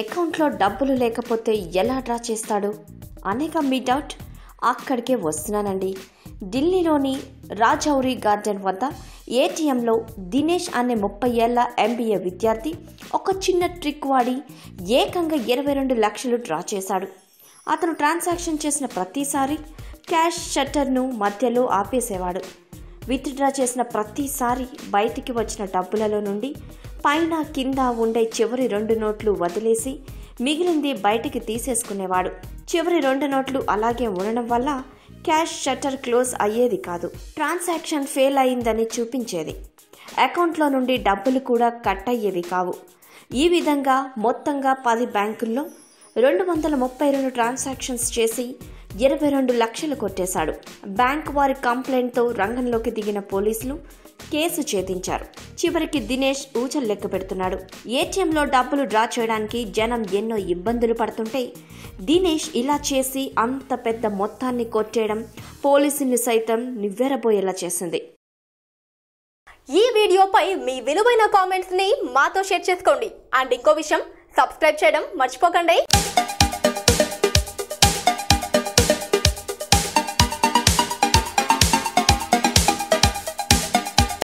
అకౌంట్లో డబ్బులు లేకపోతే ఎలా డ్రా చేస్తాడు అనేక మీ డౌట్. అక్కడికే వస్తున్నానండి. ఢిల్లీలోని రాజౌరి గార్డెన్ వద్ద ఏటీఎంలో దినేష్ అనే 30 ఏళ్ల ఎంబీఏ విద్యార్థి ఒక చిన్న ట్రిక్ వాడి ఏకంగా 22 లక్షలు డ్రా చేశాడు. అతను ట్రాన్సాక్షన్ చేసిన ప్రతిసారి క్యాష్ షట్టర్ను మధ్యలో ఆపేసేవాడు. విత్డ్రా చేసిన ప్రతిసారి బయటికి వచ్చిన డబ్బులలో నుండి పైన కింద ఉండే చివరి 2 నోట్లు వదిలేసి మిగిలింది బయటికి తీసేసుకునేవాడు. చివరి 2 నోట్లు అలాగే ఉండడం వల్ల క్యాష్ షట్టర్ క్లోజ్ అయ్యేది కాదు. ట్రాన్సాక్షన్ ఫెయిల్ అయిందని చూపించేది. అకౌంట్లో నుండి డబ్బులు కూడా కట్ అయ్యేవి కావు. ఈ విధంగా మొత్తంగా 10 బ్యాంకుల్లో 232 ట్రాన్సాక్షన్స్ చేసి 22 లక్షలు కొట్టేశాడు. బ్యాంక్ వారి కంప్లైంట్తో రంగంలోకి దిగిన పోలీసులు కేసు ఛేదించారు. చివరికి దినేష్ ఊచలు లెక్క పెడుతున్నాడు. ఏటీఎంలో డబ్బులు డ్రా చేయడానికి జనం ఎన్నో ఇబ్బందులు పడుతుంటే దినేష్ ఇలా చేసి అంత పెద్ద మొత్తాన్ని కొట్టేయడం పోలీసుల్ని సైతం నివ్వెరబోయేలా చేసింది. ఈ వీడియోపై మీ విలువైన కామెంట్స్ ని మాతో షేర్ చేసుకోండి. అండ్ ఇంకో విషయం, సబ్స్క్రైబ్ చేయడం మర్చిపోకండి.